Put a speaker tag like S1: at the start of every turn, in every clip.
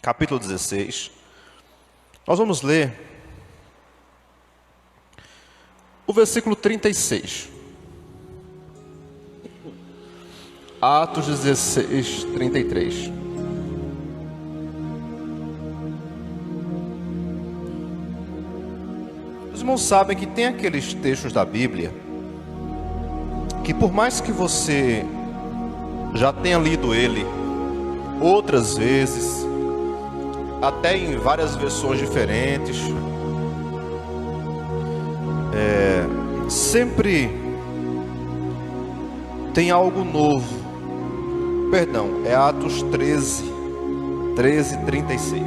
S1: capítulo 16. Nós vamos ler o versículo 36. Atos 16, 33. Os irmãos sabem que tem aqueles textos da Bíblia que, por mais que você já tenha lido ele outras vezes, até em várias versões diferentes, sempre tem algo novo. Perdão, é Atos 13, 36.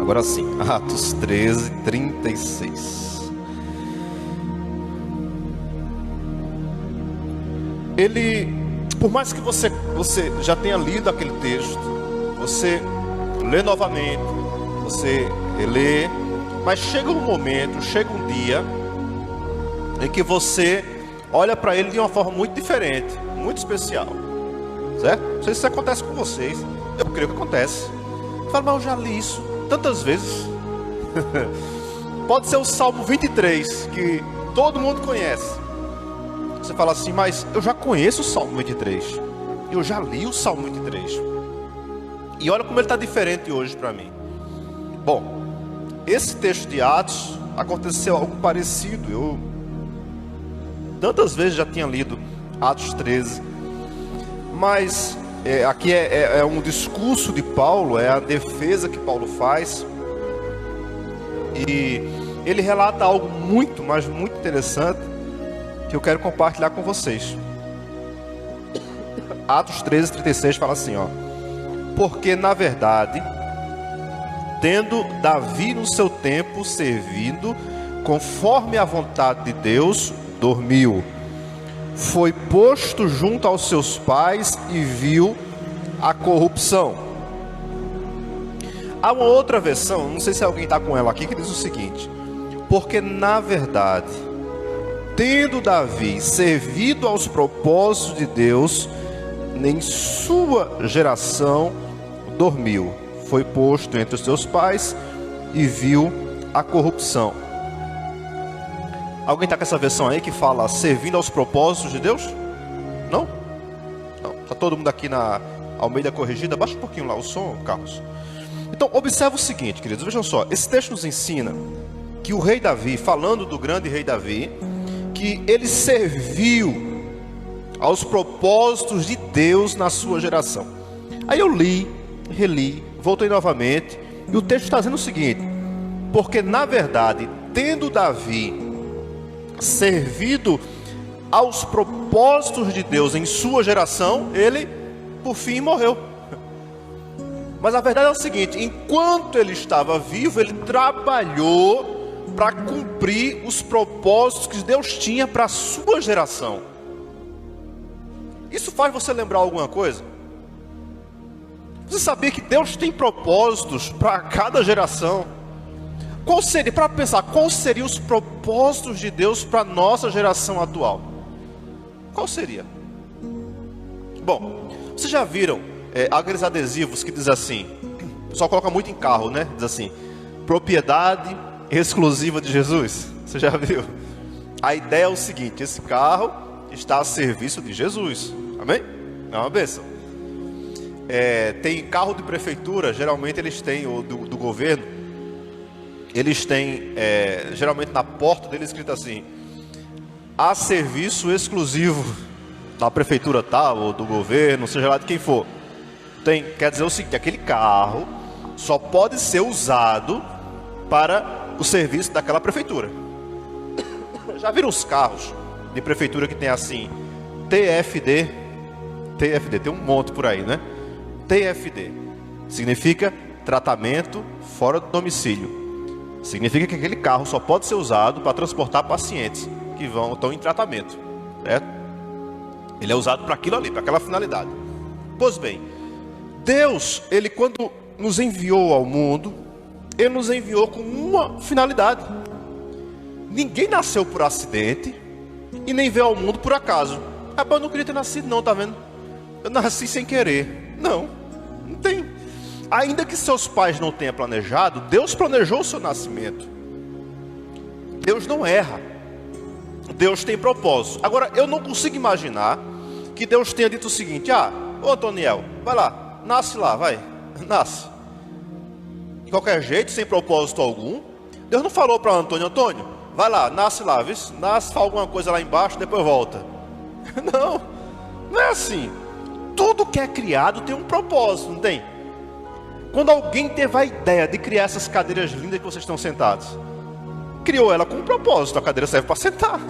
S1: Agora sim, Atos 13, 36. Ele, por mais que você já tenha lido aquele texto, você lê novamente, você relê, mas chega um momento, chega um dia em que você olha para ele de uma forma muito diferente, muito especial, certo? Não sei se isso acontece com vocês, eu creio que acontece. Você fala, mas eu já li isso tantas vezes. Pode ser o Salmo 23, que todo mundo conhece. Você fala assim, mas eu já conheço o Salmo 23, eu já li o Salmo 23, e olha como ele está diferente hoje para mim. Bom, esse texto de Atos, aconteceu algo parecido. Eu tantas vezes já tinha lido Atos 13, mas aqui é um discurso de Paulo, é a defesa que Paulo faz, e ele relata algo muito, mas muito interessante, que eu quero compartilhar com vocês. Atos 13, 36 fala assim, ó: porque na verdade, tendo Davi no seu tempo servindo conforme a vontade de Deus, dormiu, foi posto junto aos seus pais e viu a corrupção. Há uma outra versão, não sei se alguém está com ela aqui, que diz o seguinte: porque na verdade, tendo Davi servido aos propósitos de Deus, em sua geração dormiu, foi posto entre os seus pais e viu a corrupção. Alguém está com essa versão aí que fala servindo aos propósitos de Deus? Não? Não. Está todo mundo aqui na Almeida Corrigida? Baixa um pouquinho lá o som, Carlos. Então, observa o seguinte, queridos, vejam só. Esse texto nos ensina que o rei Davi, falando do grande rei Davi, que ele serviu aos propósitos de Deus na sua geração. Aí eu li, reli, voltei novamente, e o texto está dizendo o seguinte: porque na verdade, tendo Davi servido aos propósitos de Deus em sua geração, ele por fim morreu. Mas a verdade é o seguinte: enquanto ele estava vivo, ele trabalhou para cumprir os propósitos que Deus tinha para a sua geração. Isso faz você lembrar alguma coisa? Você sabia que Deus tem propósitos para cada geração? Qual seria, para pensar, quais seriam os propósitos de Deus para a nossa geração atual? Qual seria? Bom, vocês já viram aqueles adesivos que diz assim, o pessoal coloca muito em carro, né? Diz assim, propriedade exclusiva de Jesus. Você já viu? A ideia é o seguinte: esse carro está a serviço de Jesus. Amém? É uma bênção. Tem carro de prefeitura, geralmente eles têm, ou do governo, eles têm, geralmente na porta deles escrito assim: a serviço exclusivo da prefeitura tal, ou do governo, seja lá de quem for. Quer dizer o seguinte: aquele carro só pode ser usado para o serviço daquela prefeitura. Já viram os carros de prefeitura que tem assim, TFD, tem um monte por aí, né? TFD significa tratamento fora do domicílio. Significa que aquele carro só pode ser usado para transportar pacientes que estão em tratamento, certo? Ele é usado para aquilo ali, para aquela finalidade. Pois bem, Deus, ele quando nos enviou ao mundo, ele nos enviou com uma finalidade. Ninguém nasceu por acidente e nem veio ao mundo por acaso. Rapaz, eu não queria ter nascido não, tá vendo? eu nasci sem querer. Não, não tem. Ainda que seus pais não tenham planejado, Deus planejou o seu nascimento. Deus não erra. Deus tem propósito. Agora, eu não consigo imaginar que Deus tenha dito o seguinte: ô Antoniel, vai lá, nasce lá, vai, nasce. De qualquer jeito, sem propósito algum. Deus não falou para Antônio: vai lá, nasce lá, viu? Nasce, faz alguma coisa lá embaixo, depois volta. Não, não é assim. Tudo que é criado tem um propósito, não tem? Quando alguém teve a ideia de criar essas cadeiras lindas que vocês estão sentados, criou ela com um propósito. A cadeira serve para sentar.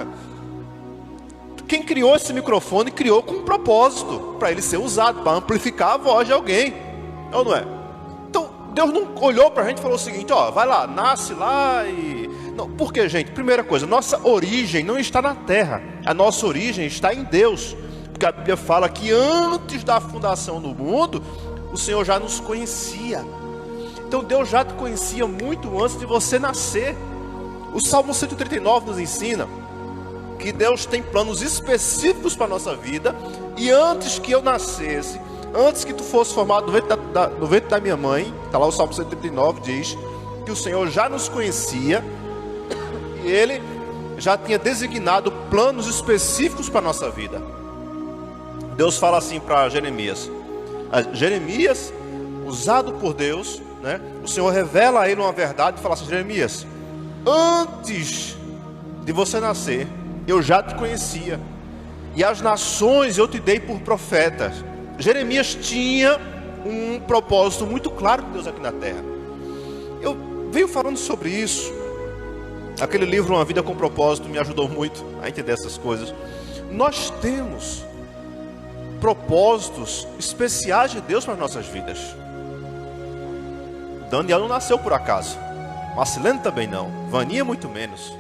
S1: Quem criou esse microfone criou com um propósito, para ele ser usado, para amplificar a voz de alguém, ou não é? Então Deus não olhou para a gente e falou o seguinte: vai lá, nasce lá e... Não, por quê, gente? Primeira coisa, nossa origem não está na terra, a nossa origem está em Deus, porque a Bíblia fala que antes da fundação do mundo, o Senhor já nos conhecia. Então Deus já te conhecia muito antes de você nascer. O Salmo 139 nos ensina que Deus tem planos específicos para a nossa vida, e antes que eu nascesse, antes que tu fosse formado no ventre da minha mãe, está lá o Salmo 139, diz que o Senhor já nos conhecia, e Ele já tinha designado planos específicos para a nossa vida. Deus fala assim para Jeremias. Jeremias, usado por Deus, né? O Senhor revela a ele uma verdade e fala assim: Jeremias, antes de você nascer, eu já te conhecia, e as nações eu te dei por profetas. Jeremias tinha um propósito muito claro de Deus aqui na terra. Eu venho falando sobre isso. Aquele livro Uma Vida com Propósito me ajudou muito a entender essas coisas. Nós temos propósitos especiais de Deus para as nossas vidas. Daniel não nasceu por acaso, Marcelene também não, Vaninha muito menos.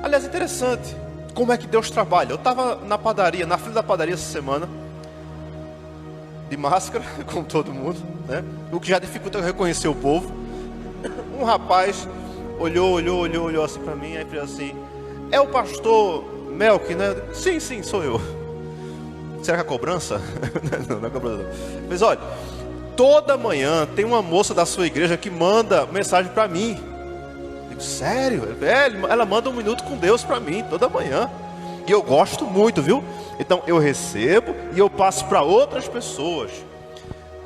S1: Aliás, interessante como é que Deus trabalha. Eu estava na padaria, na fila da padaria essa semana, de máscara, como todo mundo, né? O que já dificulta eu reconhecer o povo. Um rapaz olhou assim para mim, aí fez assim: é o pastor Melk, né? Sim, sou eu. Será que é cobrança? Não é cobrança não. Mas olha, toda manhã tem uma moça da sua igreja que manda mensagem para mim. Eu digo: sério? Ela manda 1 minuto com Deus para mim toda manhã. E eu gosto muito, viu? Então eu recebo e eu passo para outras pessoas.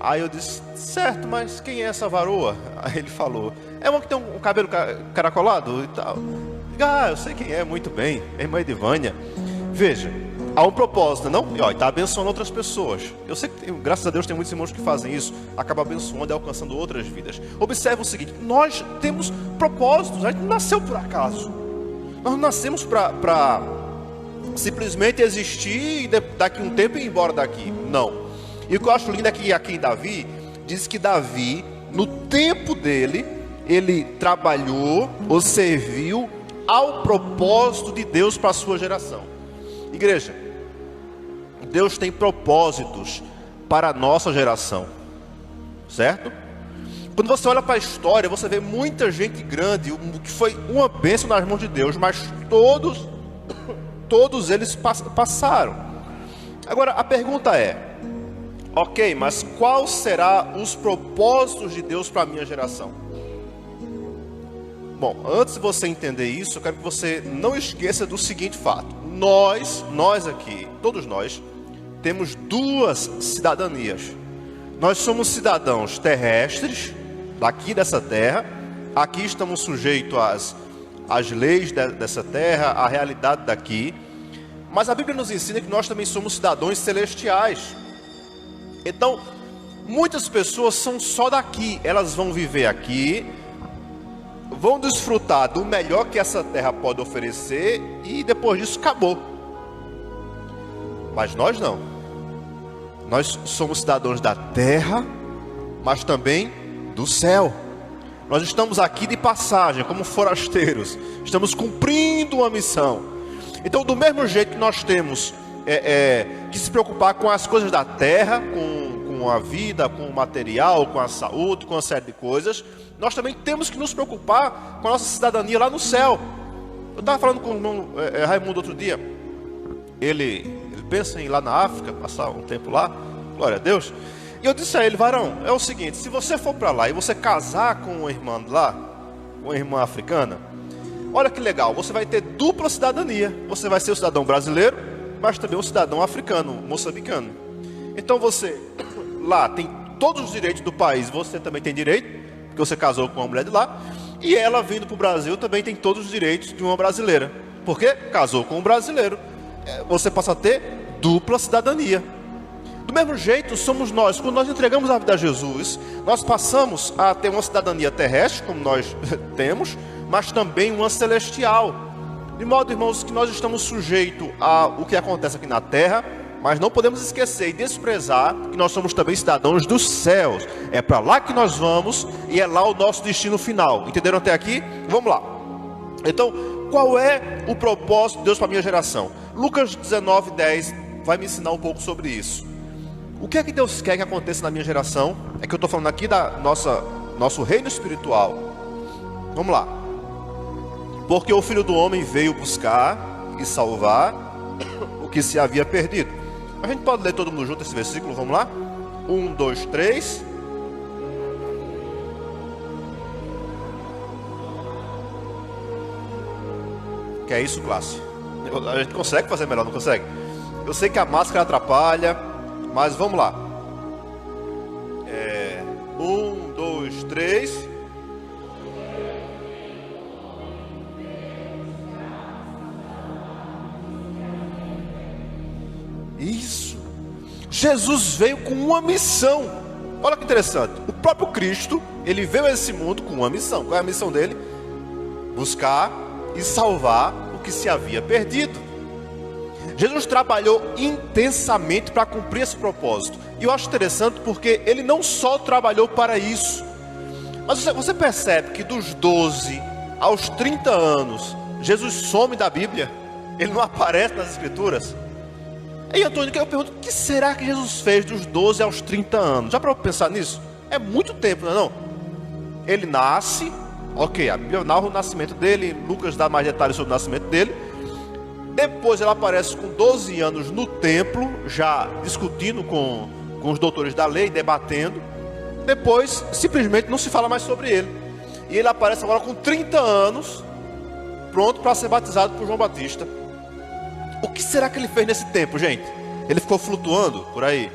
S1: Aí eu disse: certo, mas quem é essa varoa? Aí ele falou: é uma que tem um cabelo caracolado e tal. Eu sei quem é, muito bem, é irmã Edivânia. Veja, há um propósito, não? E está abençoando outras pessoas. Eu sei que, graças a Deus, tem muitos irmãos que fazem isso, acaba abençoando e alcançando outras vidas. Observe o seguinte: nós temos propósitos, a gente não nasceu por acaso. Nós não nascemos para simplesmente existir e daqui a um tempo ir embora daqui. Não. E o que eu acho lindo é que aqui em Davi, diz que Davi, no tempo dele, ele trabalhou ou serviu ao propósito de Deus para a sua geração. Igreja, Deus tem propósitos para a nossa geração, certo? Quando você olha para a história, você vê muita gente grande, que foi uma bênção nas mãos de Deus, mas todos eles passaram. Agora a pergunta é: ok, mas qual será os propósitos de Deus para a minha geração? Bom, antes de você entender isso, eu quero que você não esqueça do seguinte fato: nós aqui, todos nós, temos duas cidadanias. Nós somos cidadãos terrestres, daqui dessa terra. Aqui estamos sujeitos às leis dessa terra, à realidade daqui. Mas a Bíblia nos ensina que nós também somos cidadãos celestiais. Então, muitas pessoas são só daqui. Elas vão viver aqui, vão desfrutar do melhor que essa terra pode oferecer, e depois disso acabou. Mas nós não. Nós somos cidadãos da terra, mas também do céu. Nós estamos aqui de passagem, como forasteiros. Estamos cumprindo uma missão. Então, do mesmo jeito que nós temos que se preocupar com as coisas da terra, com a vida, com o material, com a saúde, com uma série de coisas, nós também temos que nos preocupar com a nossa cidadania lá no céu. Eu estava falando com o irmão Raimundo outro dia. Ele pensa em ir lá na África, passar um tempo lá, glória a Deus. E eu disse a ele: varão, é o seguinte, se você for para lá e você casar com uma irmã lá, uma irmã africana, olha que legal, você vai ter dupla cidadania. Você vai ser um cidadão brasileiro, mas também um cidadão africano, moçambicano. Então você lá tem todos os direitos do país, você também tem direito, porque você casou com uma mulher de lá. E ela vindo para o Brasil também tem todos os direitos de uma brasileira, porque casou com um brasileiro. Você passa a ter dupla cidadania. Do mesmo jeito somos nós. Quando nós entregamos a vida a Jesus, nós passamos a ter uma cidadania terrestre, como nós temos, mas também uma celestial. De modo, irmãos, que nós estamos sujeitos ao que acontece aqui na terra, mas não podemos esquecer e desprezar que nós somos também cidadãos dos céus. É para lá que nós vamos e é lá o nosso destino final. Entenderam até aqui? Vamos lá. Então, qual é o propósito de Deus para a minha geração? Lucas 19:10 vai me ensinar um pouco sobre isso. O que é que Deus quer que aconteça na minha geração? É que eu estou falando aqui da nosso reino espiritual. Vamos lá. Porque o Filho do Homem veio buscar e salvar o que se havia perdido. A gente pode ler todo mundo junto esse versículo, vamos lá? 1, 2, 3. Que é isso, classe? A gente consegue fazer melhor, não consegue? Eu sei que a máscara atrapalha, mas vamos lá. 1, 2, 3. Isso. Jesus veio com uma missão. Olha que interessante. O próprio Cristo, ele veio a esse mundo com uma missão. Qual é a missão dele? Buscar e salvar o que se havia perdido. Jesus trabalhou intensamente para cumprir esse propósito. E eu acho interessante porque ele não só trabalhou para isso, mas você percebe que dos 12 aos 30 anos, Jesus some da Bíblia. Ele não aparece nas Escrituras. E Antônio, eu pergunto, o que será que Jesus fez dos 12 aos 30 anos? Já para pensar nisso? É muito tempo, não é não? Ele nasce, ok, a Bíblia narra o nascimento dele, Lucas dá mais detalhes sobre o nascimento dele. Depois ele aparece com 12 anos no templo, já discutindo com os doutores da lei, debatendo. Depois, simplesmente não se fala mais sobre ele. E ele aparece agora com 30 anos, pronto para ser batizado por João Batista. O que será que ele fez nesse tempo, gente? Ele ficou flutuando por aí?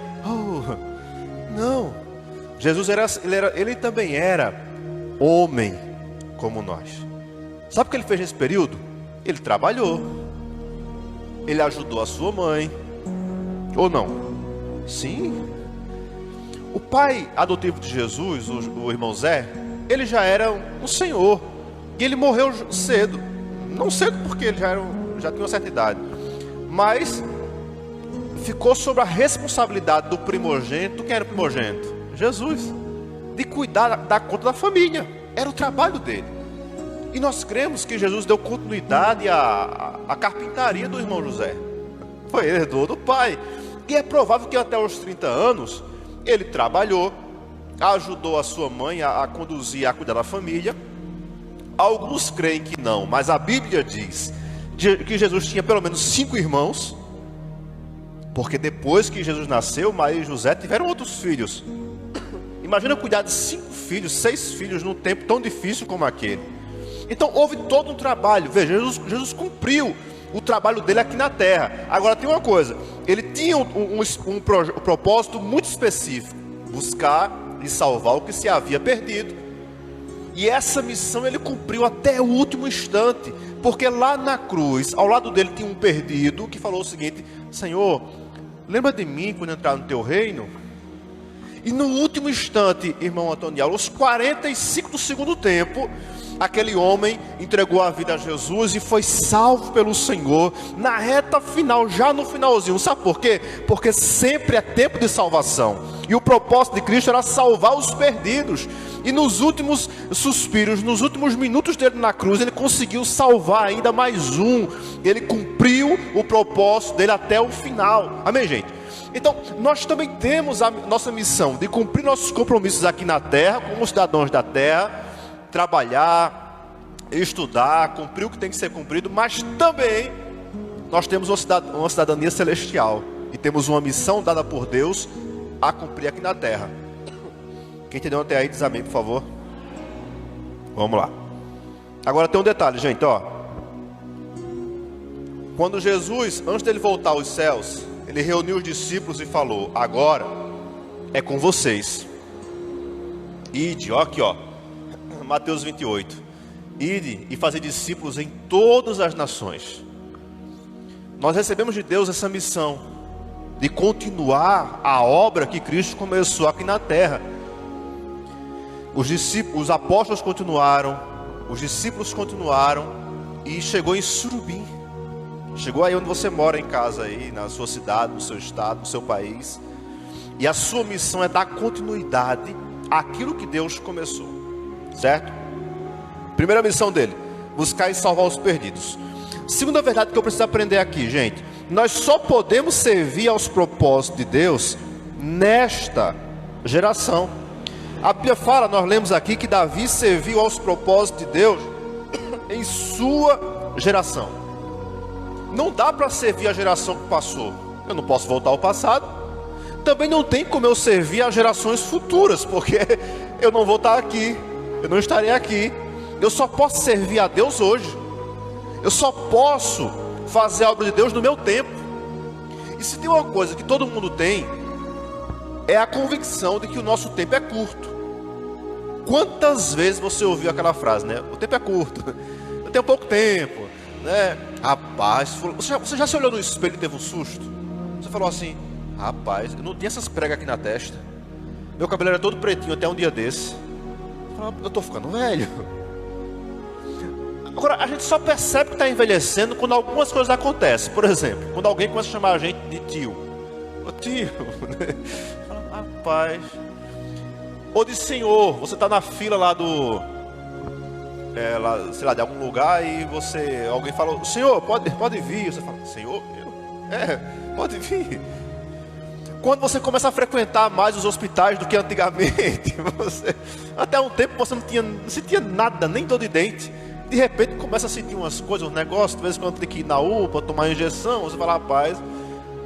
S1: Não. Jesus ele também era homem como nós. Sabe o que ele fez nesse período? Ele trabalhou. Ele ajudou a sua mãe. Ou não? Sim. O pai adotivo de Jesus, o irmão Zé, ele já era um senhor. E ele morreu cedo. Não cedo porque ele já tinha uma certa idade. Mas ficou sob a responsabilidade do primogênito. Quem era o primogênito? Jesus. De cuidar da conta da família. Era o trabalho dele. E nós cremos que Jesus deu continuidade à carpintaria do irmão José. Foi herdou do pai. E é provável que até os 30 anos ele trabalhou, ajudou a sua mãe a conduzir, a cuidar da família. Alguns creem que não, mas a Bíblia diz que Jesus tinha pelo menos 5 irmãos, porque depois que Jesus nasceu, Maria e José tiveram outros filhos. Imagina cuidar de 5 filhos, 6 filhos num tempo tão difícil como aquele. Então houve todo um trabalho. Veja, Jesus cumpriu o trabalho dele aqui na terra. Agora tem uma coisa, ele tinha um propósito muito específico: buscar e salvar o que se havia perdido. E essa missão ele cumpriu até o último instante. Porque lá na cruz, ao lado dele tinha um perdido que falou o seguinte: Senhor, lembra de mim quando entrar no teu reino? E no último instante, irmão Antônio, aos 45 do segundo tempo, aquele homem entregou a vida a Jesus e foi salvo pelo Senhor na reta final, já no finalzinho. Sabe por quê? Porque sempre é tempo de salvação. E o propósito de Cristo era salvar os perdidos. E nos últimos suspiros, nos últimos minutos dele na cruz, ele conseguiu salvar ainda mais um. Ele cumpriu o propósito dele até o final. Amém, gente? Então, nós também temos a nossa missão de cumprir nossos compromissos aqui na terra, como cidadãos da terra, trabalhar, estudar, cumprir o que tem que ser cumprido, mas também nós temos uma cidadania celestial e temos uma missão dada por Deus a cumprir aqui na terra. Quem entendeu até aí diz amém, por favor. Vamos lá. Agora tem um detalhe, gente, ó. Quando Jesus, antes dele voltar aos céus, ele reuniu os discípulos e falou: agora é com vocês. Ide, ó aqui, ó, Mateus 28. Ide e fazer discípulos em todas as nações. Nós recebemos de Deus essa missão de continuar a obra que Cristo começou aqui na terra. Os apóstolos continuaram, os discípulos continuaram, e chegou em Surubim. Chegou aí onde você mora em casa, aí na sua cidade, no seu estado, no seu país. E a sua missão é dar continuidade àquilo que Deus começou, certo? Primeira missão dele: buscar e salvar os perdidos. Segunda verdade que eu preciso aprender aqui, gente: nós só podemos servir aos propósitos de Deus nesta geração. A Bíblia fala, nós lemos aqui, que Davi serviu aos propósitos de Deus em sua geração. Não dá para servir a geração que passou. Eu não posso voltar ao passado. Também não tem como eu servir as gerações futuras, porque eu não vou estar aqui, eu não estarei aqui. Eu só posso servir a Deus hoje. Eu só posso fazer a obra de Deus no meu tempo. E se tem uma coisa que todo mundo tem, é a convicção de que o nosso tempo é curto. Quantas vezes você ouviu aquela frase, né? O tempo é curto, eu tenho pouco tempo, né? Rapaz, você já se olhou no espelho e teve um susto? Você falou assim: rapaz, eu não tinha essas pregas aqui na testa. Meu cabelo era todo pretinho até um dia desse. Eu tô ficando velho. Agora, a gente só percebe que está envelhecendo quando algumas coisas acontecem. Por exemplo, quando alguém começa a chamar a gente de tio. Ô tio, rapaz. Ou de senhor, você está na fila lá do... lá, sei lá, de algum lugar, e alguém fala: senhor, pode vir. Você fala: senhor? Pode vir. Quando você começa a frequentar mais os hospitais do que antigamente, até um tempo você não sentia nada, nem dor de dente. De repente começa a sentir umas coisas, um negócio, de vez em quando tem que ir na UPA, tomar injeção. Você fala: rapaz,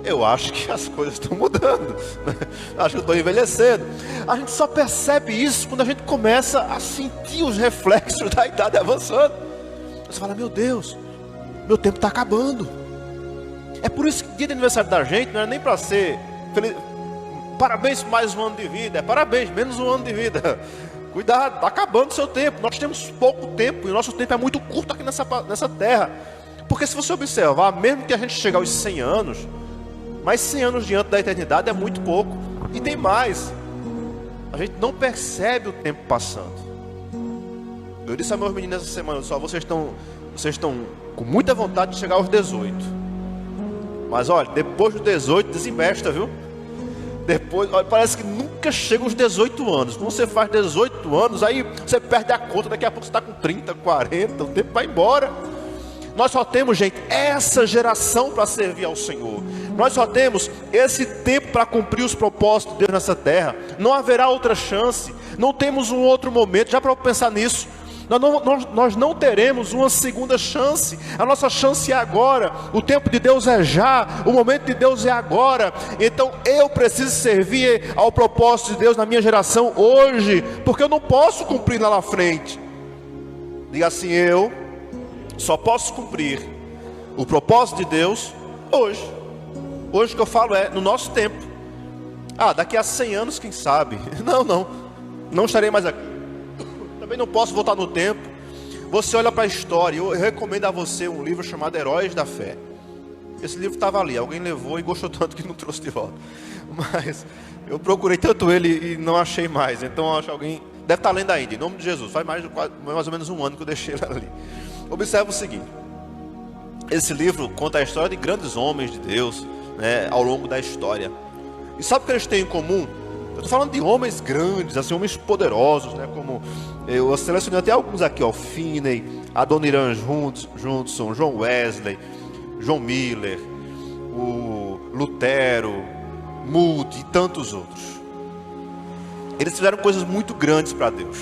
S1: eu acho que as coisas estão mudando, acho que eu estou envelhecendo. A gente só percebe isso quando a gente começa a sentir os reflexos da idade avançando. Você fala: meu Deus, meu tempo está acabando. É por isso que o dia de aniversário da gente não é nem para ser feliz, parabéns por mais um ano de vida. É parabéns, menos um ano de vida. Cuidado, está acabando o seu tempo. Nós temos pouco tempo, e o nosso tempo é muito curto aqui nessa terra. Porque se você observar, mesmo que a gente chegue aos 100 anos, mas 100 anos diante da eternidade é muito pouco. E tem mais, a gente não percebe o tempo passando. Eu disse a meus meninos essa semana: só vocês estão com muita vontade de chegar aos 18. Mas olha, depois dos 18 desembesta, viu? Depois, olha, parece que nunca chega aos 18 anos. Quando você faz 18 anos, aí você perde a conta. Daqui a pouco você está com 30, 40, o tempo vai embora. Nós só temos, gente, essa geração para servir ao Senhor. Nós só temos esse tempo para cumprir os propósitos de Deus nessa terra. Não haverá outra chance. Não temos um outro momento. Já para pensar nisso, nós não teremos uma segunda chance. A nossa chance é agora. O tempo de Deus é já. O momento de Deus é agora. Então eu preciso servir ao propósito de Deus na minha geração hoje, porque eu não posso cumprir lá na frente. Diga assim: eu só posso cumprir o propósito de Deus hoje. Hoje que eu falo é no nosso tempo. Daqui a 100 anos, quem sabe? Não estarei mais aqui. Também não posso voltar no tempo. Você olha para a história. Eu recomendo a você um livro chamado Heróis da Fé. Esse livro estava ali, alguém levou e gostou tanto que não trouxe de volta. Mas eu procurei tanto ele e não achei mais. Então acho que alguém deve estar lendo ainda, em nome de Jesus. Faz mais ou menos um ano que eu deixei ele ali. Observa o seguinte: esse livro conta a história de grandes homens de Deus, né, ao longo da história. E sabe o que eles têm em comum? Eu estou falando de homens grandes, assim, homens poderosos, né, como eu selecionei até alguns aqui, ó: Finney, Adoniran Judson, John Wesley, John Miller, o Lutero, Moody e tantos outros. Eles fizeram coisas muito grandes para Deus.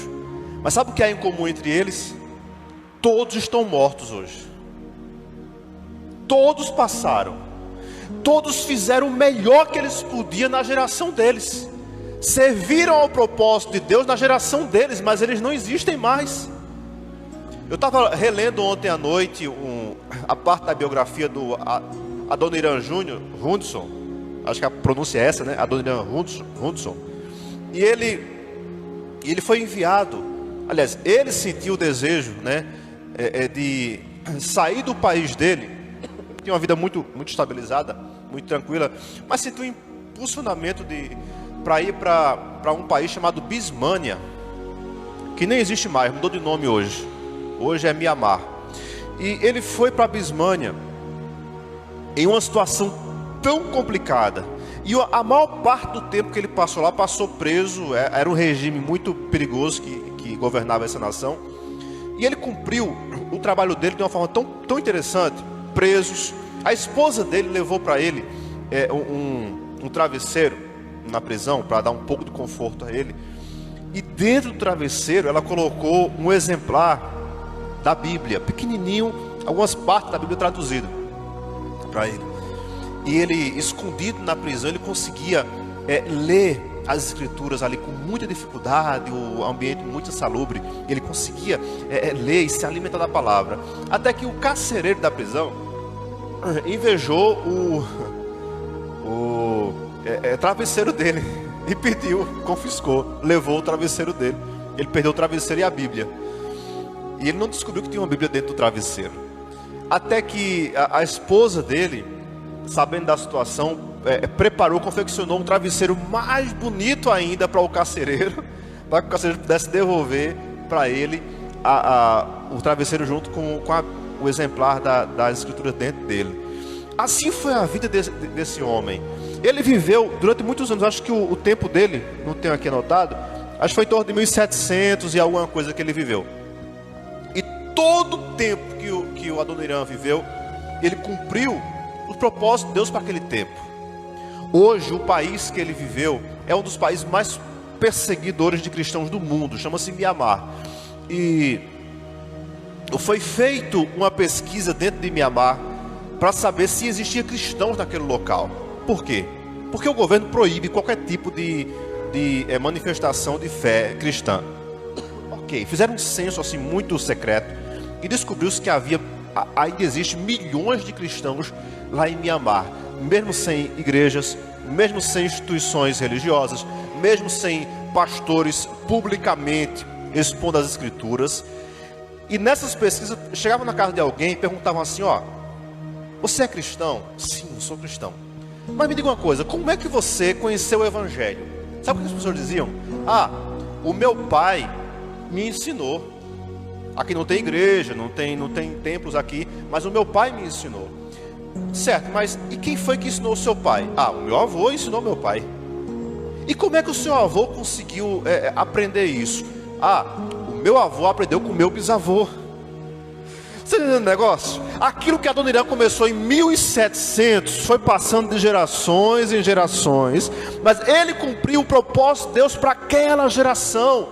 S1: Mas sabe o que há em comum entre eles? Todos estão mortos hoje. Todos passaram. Todos fizeram o melhor que eles podiam na geração deles. Serviram ao propósito de Deus na geração deles, mas eles não existem mais. Eu estava relendo ontem à noite a parte da biografia do Adoniran Hudson. Acho que a pronúncia é essa, né? Adoniran Hudson. E ele foi enviado. Aliás, ele sentiu o desejo, né, de sair do país dele. Tinha uma vida muito estabilizada, muito tranquila, mas sentiu um impulsionamento para ir para um país chamado Birmania, que nem existe mais, mudou de nome hoje. Hoje é Mianmar. E ele foi para Birmania em uma situação tão complicada. E a maior parte do tempo que ele passou lá, passou preso. Era um regime muito perigoso que governava essa nação. E ele cumpriu o trabalho dele de uma forma tão interessante. Presos. A esposa dele levou para ele um travesseiro na prisão, para dar um pouco de conforto a ele. E dentro do travesseiro ela colocou um exemplar da Bíblia, pequenininho, algumas partes da Bíblia traduzidas para ele. E ele, escondido na prisão, ele conseguia ler as escrituras ali com muita dificuldade, o ambiente muito insalubre. Ele conseguia ler e se alimentar da palavra. Até que o carcereiro da prisão invejou o travesseiro dele e pediu, confiscou, levou o travesseiro dele. Ele perdeu o travesseiro e a Bíblia. E ele não descobriu que tinha uma Bíblia dentro do travesseiro. Até que a esposa dele, sabendo da situação, preparou, confeccionou um travesseiro mais bonito ainda para o carcereiro, para que o carcereiro pudesse devolver para ele o travesseiro junto com o exemplar das escrituras dentro dele. Assim foi a vida desse homem. Ele viveu durante muitos anos, acho que o tempo dele, não tenho aqui anotado, acho que foi em torno de 1700 e alguma coisa que ele viveu. E todo o tempo que o Adoniran viveu, ele cumpriu o propósito de Deus para aquele tempo. Hoje, o país que ele viveu é um dos países mais perseguidores de cristãos do mundo, chama-se Mianmar. E foi feita uma pesquisa dentro de Mianmar para saber se existia cristãos naquele local. Por quê? Porque o governo proíbe qualquer tipo de manifestação de fé cristã. Ok, fizeram um censo assim muito secreto e descobriu-se que ainda existe milhões de cristãos lá em Mianmar, mesmo sem igrejas, mesmo sem instituições religiosas, mesmo sem pastores publicamente expondo as escrituras. E nessas pesquisas chegavam na casa de alguém e perguntavam assim: ó, você é cristão? Sim, sou cristão. Mas me diga uma coisa, como é que você conheceu o evangelho? Sabe o que as pessoas diziam? O meu pai me ensinou. Aqui não tem igreja, não tem templos aqui, mas o meu pai me ensinou. Certo, mas e quem foi que ensinou o seu pai? O meu avô ensinou meu pai. E como é que o seu avô conseguiu aprender isso? O meu avô aprendeu com o meu bisavô. Você está entendendo o negócio? Aquilo que Adoniran começou em 1700 foi passando de gerações em gerações, mas ele cumpriu o propósito de Deus para aquela geração.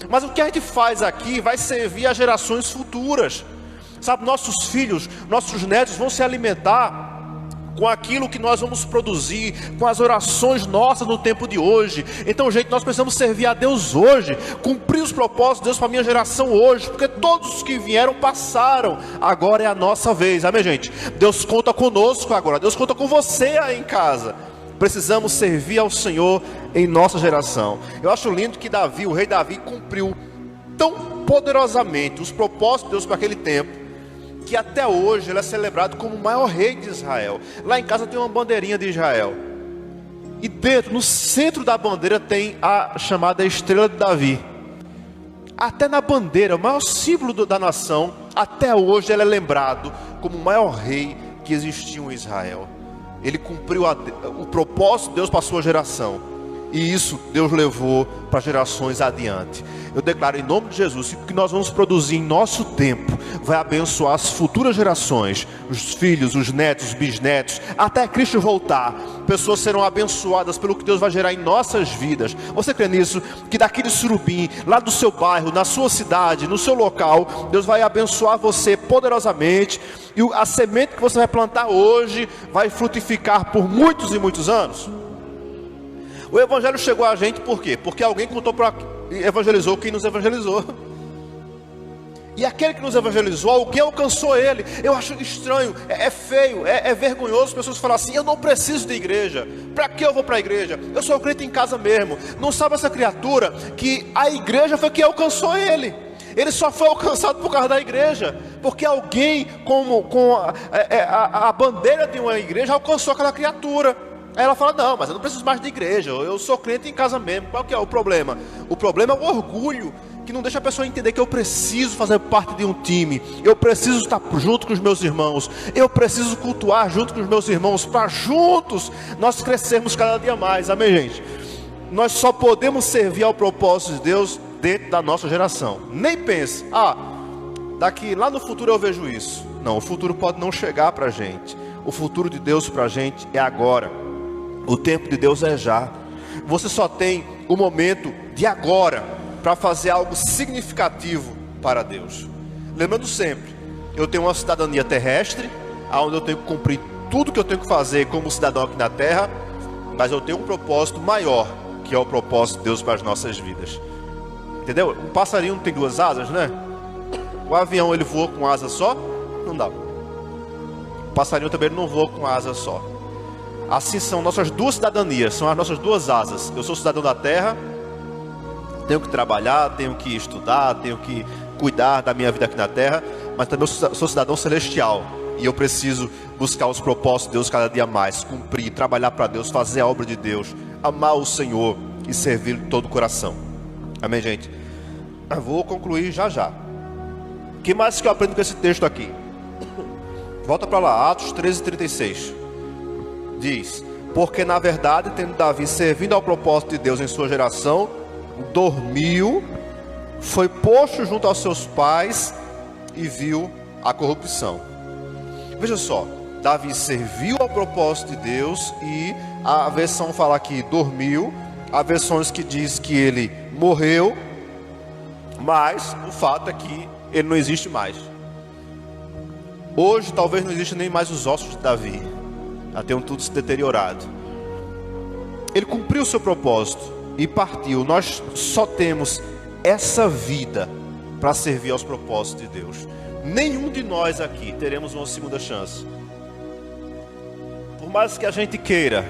S1: Mas o que a gente faz aqui vai servir a gerações futuras. Sabe, nossos filhos, nossos netos vão se alimentar com aquilo que nós vamos produzir, com as orações nossas no tempo de hoje. Então, gente, nós precisamos servir a Deus hoje, cumprir os propósitos de Deus para a minha geração hoje, porque todos os que vieram passaram, agora é a nossa vez, amém, gente? Deus conta conosco agora, Deus conta com você aí em casa. Precisamos servir ao Senhor em nossa geração. Eu acho lindo que o rei Davi cumpriu tão poderosamente os propósitos de Deus para aquele tempo, que até hoje ele é celebrado como o maior rei de Israel. Lá em casa tem uma bandeirinha de Israel. E dentro, no centro da bandeira, tem a chamada Estrela de Davi. Até na bandeira, o maior símbolo da nação, até hoje ele é lembrado como o maior rei que existiu em Israel. Ele cumpriu o propósito de Deus para a sua geração. E isso Deus levou para gerações adiante. Eu declaro em nome de Jesus que o que nós vamos produzir em nosso tempo vai abençoar as futuras gerações, os filhos, os netos, os bisnetos, até Cristo voltar. Pessoas serão abençoadas pelo que Deus vai gerar em nossas vidas. Você crê nisso? Que daqui de Surubim, lá do seu bairro, na sua cidade, no seu local, Deus vai abençoar você poderosamente, e a semente que você vai plantar hoje vai frutificar por muitos e muitos anos. O evangelho chegou a gente por quê? Porque alguém contou evangelizou quem nos evangelizou. E aquele que nos evangelizou, alguém alcançou ele. Eu acho estranho, é feio, é vergonhoso as pessoas falarem assim: eu não preciso de igreja, para que eu vou para a igreja? Eu sou crente em casa mesmo. Não sabe essa criatura que a igreja foi quem alcançou ele. Ele só foi alcançado por causa da igreja, porque alguém com a bandeira de uma igreja alcançou aquela criatura. Aí ela fala: não, mas eu não preciso mais de igreja, eu sou crente em casa mesmo. Qual que é o problema? O problema é o orgulho, que não deixa a pessoa entender que eu preciso fazer parte de um time, eu preciso estar junto com os meus irmãos, eu preciso cultuar junto com os meus irmãos, para juntos nós crescermos cada dia mais. Amém, gente? Nós só podemos servir ao propósito de Deus dentro da nossa geração. Nem pense: daqui lá no futuro eu vejo isso. Não, o futuro pode não chegar para a gente. O futuro de Deus para a gente é agora. O tempo de Deus é já. Você só tem o momento de agora para fazer algo significativo para Deus. Lembrando sempre, eu tenho uma cidadania terrestre, onde eu tenho que cumprir tudo que eu tenho que fazer como cidadão aqui na terra, mas eu tenho um propósito maior, que é o propósito de Deus para as nossas vidas. Entendeu? Um passarinho não tem duas asas, né? O avião, ele voa com asa só? Não dá. O passarinho também não voa com asa só. Assim são nossas duas cidadanias, são as nossas duas asas. Eu sou cidadão da terra, tenho que trabalhar, tenho que estudar, tenho que cuidar da minha vida aqui na terra, mas também eu sou cidadão celestial, e eu preciso buscar os propósitos de Deus cada dia mais, cumprir, trabalhar para Deus, fazer a obra de Deus, amar o Senhor e servir de todo o coração. Amém, gente? Eu vou concluir já já. O que mais que eu aprendo com esse texto aqui? Volta para lá, Atos 13:36. Diz: porque na verdade, tendo Davi servindo ao propósito de Deus em sua geração, dormiu, foi posto junto aos seus pais e viu a corrupção. Veja só, Davi serviu ao propósito de Deus, e a versão fala que dormiu, há versões que diz que ele morreu, mas o fato é que ele não existe mais. Hoje talvez não exista nem mais os ossos de Davi, já tenham tudo se deteriorado. Ele cumpriu o seu propósito e partiu. Nós só temos essa vida para servir aos propósitos de Deus. Nenhum de nós aqui teremos uma segunda chance. Por mais que a gente queira,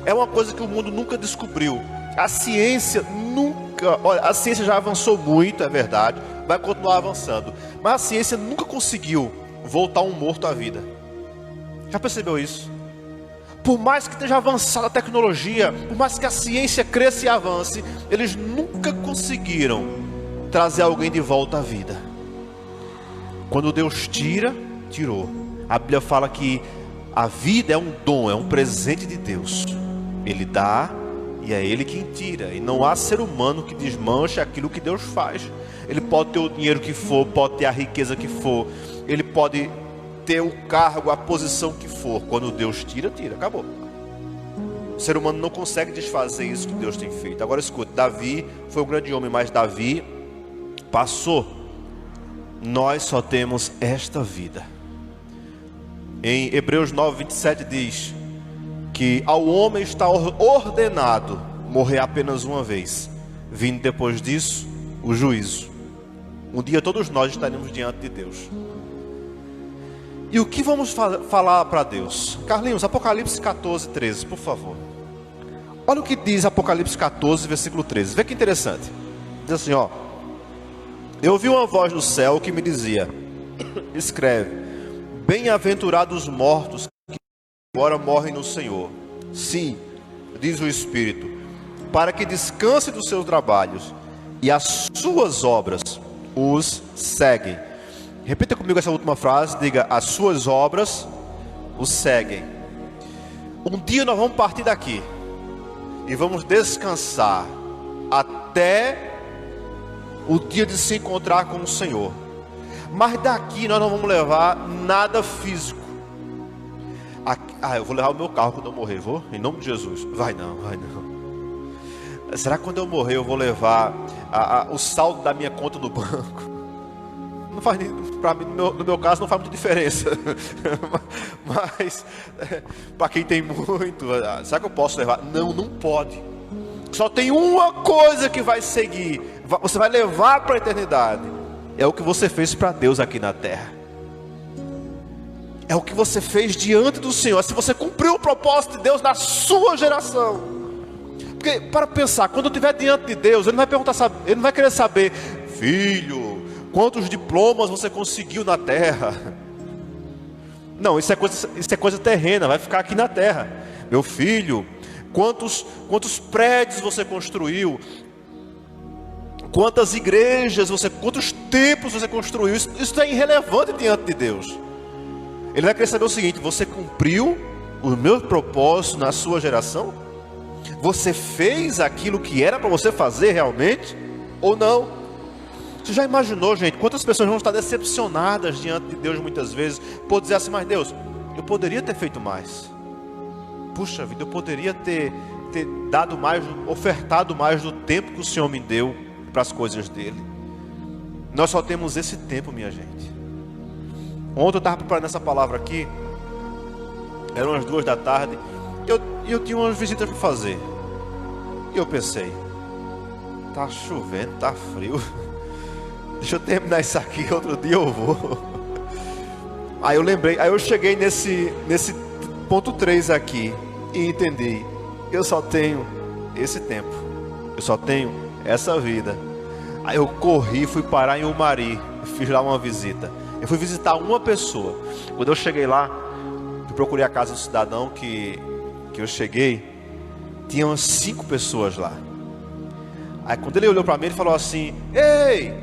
S1: é uma coisa que o mundo nunca descobriu. A ciência nunca, olha, a ciência já avançou muito, é verdade, vai continuar avançando, mas a ciência nunca conseguiu voltar um morto à vida. Já percebeu isso? Por mais que esteja avançada a tecnologia, por mais que a ciência cresça e avance, eles nunca conseguiram trazer alguém de volta à vida. Quando Deus tira, tirou. A Bíblia fala que a vida é um dom, é um presente de Deus. Ele dá e é Ele quem tira. E não há ser humano que desmanche aquilo que Deus faz. Ele pode ter o dinheiro que for, pode ter a riqueza que for, ele pode ter o cargo, a posição que for. Quando Deus tira, tira, acabou. O ser humano não consegue desfazer isso que Deus tem feito. Agora escute, Davi foi um grande homem, mas Davi passou. Nós só temos esta vida. Em Hebreus 9:27 diz que ao homem está ordenado morrer apenas uma vez, vindo depois disso o juízo. Um dia todos nós estaremos diante de Deus. E o que vamos falar para Deus? Carlinhos, Apocalipse 14:13, por favor. Olha o que diz Apocalipse 14, versículo 13. Vê que interessante. Diz assim, ó: eu ouvi uma voz do céu que me dizia: escreve, bem-aventurados os mortos que agora morrem no Senhor. Sim, diz o Espírito, para que descanse dos seus trabalhos, e as suas obras os seguem. Repita comigo essa última frase, diga: as suas obras os seguem. Um dia nós vamos partir daqui. e vamos descansar até o dia de se encontrar com o Senhor. Mas daqui nós não vamos levar nada físico. Eu vou levar o meu carro quando eu morrer, vou? Em nome de Jesus. Vai não. Será que quando eu morrer eu vou levar o saldo da minha conta no banco? Não faz, para mim, no meu caso não faz muita diferença. Mas para quem tem muito, será que eu posso levar? Não pode. Só tem uma coisa que vai seguir, você vai levar para a eternidade. É o que você fez para Deus aqui na terra. É o que você fez diante do Senhor. Se você cumpriu o propósito de Deus na sua geração. Porque, para pensar, quando eu estiver diante de Deus, Ele não vai perguntar, Ele não vai querer saber: filho, quantos diplomas você conseguiu na terra? Não, isso é coisa terrena, vai ficar aqui na terra. Meu filho, quantos prédios você construiu? Quantas igrejas quantos templos você construiu? Isso é irrelevante diante de Deus. Ele vai querer saber o seguinte: você cumpriu o meu propósito na sua geração? Você fez aquilo que era para você fazer realmente? Ou não? Você já imaginou, gente, quantas pessoas vão estar decepcionadas diante de Deus muitas vezes, por dizer assim: mas Deus, eu poderia ter feito mais. Puxa vida, eu poderia ter dado mais, ofertado mais do tempo que o Senhor me deu para as coisas dele. Nós só temos esse tempo, minha gente. Ontem eu estava preparando essa palavra aqui, eram as 2 da tarde, e eu tinha umas visitas para fazer. E eu pensei: tá chovendo, tá frio, deixa eu terminar isso aqui, outro dia eu vou. Aí eu lembrei, aí eu cheguei nesse ponto 3 aqui e entendi: eu só tenho esse tempo, eu só tenho essa vida. Aí eu corri, fui parar em Umari, fiz lá uma visita. Eu fui visitar uma pessoa. Quando eu cheguei lá, eu procurei a casa do cidadão que eu cheguei, tinha umas 5 pessoas lá. Aí quando ele olhou para mim, ele falou assim: ei,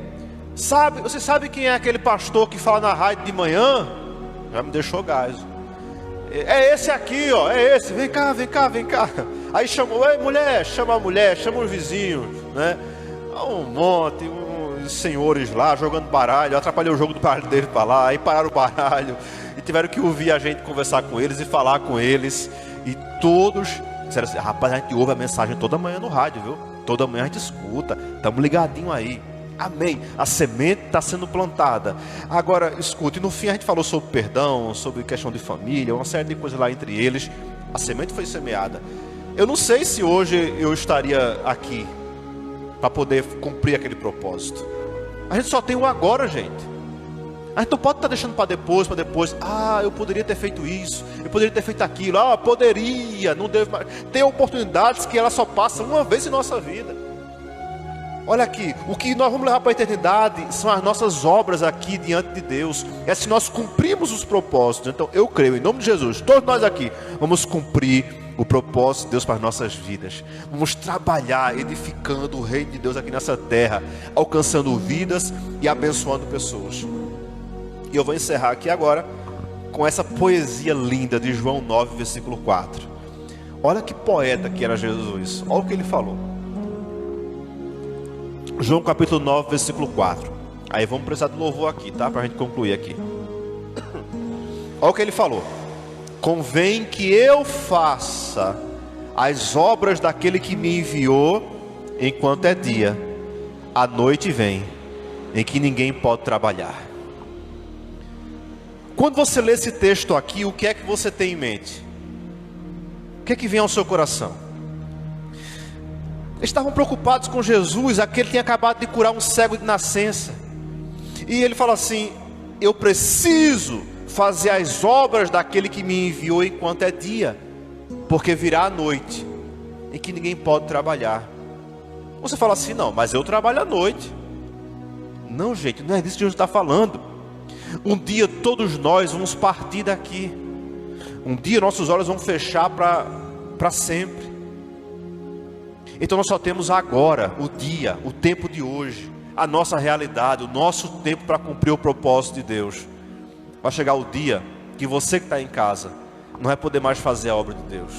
S1: você sabe quem é aquele pastor que fala na rádio de manhã? Já me deixou gás. É esse aqui, ó, é esse, vem cá. Aí chamou: ei, mulher, chama a mulher, chama os vizinhos, né? Um monte, uns senhores lá jogando baralho. Eu atrapalhei o jogo do baralho deles para lá, aí pararam o baralho e tiveram que ouvir a gente conversar com eles e falar com eles. E todos disseram assim: rapaz, a gente ouve a mensagem toda manhã no rádio, viu? Toda manhã a gente escuta, estamos ligadinho aí. Amém, a semente está sendo plantada. Agora, escute, e no fim a gente falou sobre perdão, sobre questão de família, uma série de coisas lá entre eles. A semente foi semeada. Eu não sei se hoje eu estaria aqui para poder cumprir aquele propósito. A gente só tem o agora, gente. A gente não pode estar deixando para depois. Eu poderia ter feito isso, eu poderia ter feito aquilo. Poderia, não devo mais. Tem oportunidades que elas só passam uma vez em nossa vida. Olha aqui, o que nós vamos levar para a eternidade são as nossas obras aqui diante de Deus. É se nós cumprimos os propósitos. Então eu creio, em nome de Jesus, todos nós aqui vamos cumprir o propósito de Deus para as nossas vidas. Vamos trabalhar edificando o reino de Deus aqui nessa terra, alcançando vidas e abençoando pessoas. E eu vou encerrar aqui agora com essa poesia linda de João 9, versículo 4. Olha que poeta que era Jesus. Olha o que ele falou. João capítulo 9, versículo 4. Aí vamos precisar do louvor aqui, tá? Para a gente concluir aqui. Olha o que ele falou: convém que eu faça as obras daquele que me enviou enquanto é dia. A noite vem em que ninguém pode trabalhar. Quando você lê esse texto aqui, o que é que você tem em mente? O que é que vem ao seu coração? Eles estavam preocupados com Jesus, aquele que tinha acabado de curar um cego de nascença. E ele fala assim: eu preciso fazer as obras daquele que me enviou enquanto é dia, porque virá a noite em que ninguém pode trabalhar. Você fala assim: não, mas eu trabalho à noite. Não, gente, não é disso que Jesus está falando. Um dia todos nós vamos partir daqui. Um dia nossos olhos vão fechar para sempre. Então nós só temos agora, o dia, o tempo de hoje, a nossa realidade, o nosso tempo para cumprir o propósito de Deus. Vai chegar o dia que você que está em casa não vai poder mais fazer a obra de Deus.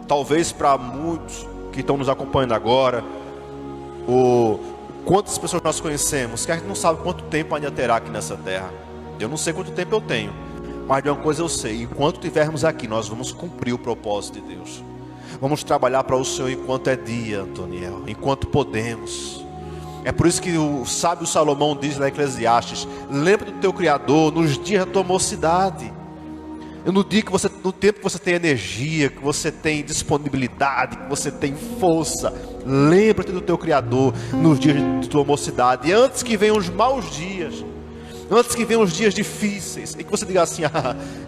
S1: talvez para muitos que estão nos acompanhando agora, o quantas pessoas nós conhecemos, que a gente não sabe quanto tempo ainda terá aqui nessa terra. Eu não sei quanto tempo eu tenho, mas de uma coisa eu sei: enquanto tivermos aqui, nós vamos cumprir o propósito de Deus. Vamos trabalhar para o Senhor enquanto é dia, Antoniel, enquanto podemos. É por isso que o sábio Salomão diz lá em Eclesiastes: lembra do teu Criador nos dias da tua mocidade. No tempo que você tem energia, que você tem disponibilidade, que você tem força, lembra-te do teu Criador nos dias de tua mocidade. E antes que venham os maus dias, antes que venham os dias difíceis, e que você diga assim: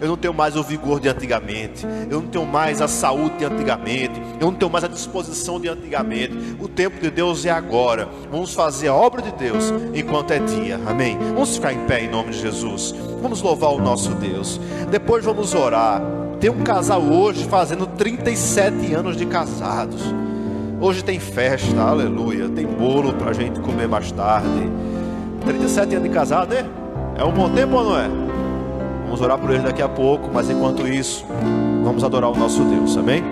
S1: eu não tenho mais o vigor de antigamente, eu não tenho mais a saúde de antigamente, eu não tenho mais a disposição de antigamente. O tempo de Deus é agora. Vamos fazer a obra de Deus enquanto é dia, amém? Vamos ficar em pé em nome de Jesus. Vamos louvar o nosso Deus. Depois vamos orar. Tem um casal hoje fazendo 37 anos de casados. Hoje tem festa, aleluia. Tem bolo para a gente comer mais tarde. 37 anos de casado, né? É um bom tempo ou não é? Vamos orar por eles daqui a pouco, mas enquanto isso, vamos adorar o nosso Deus, amém?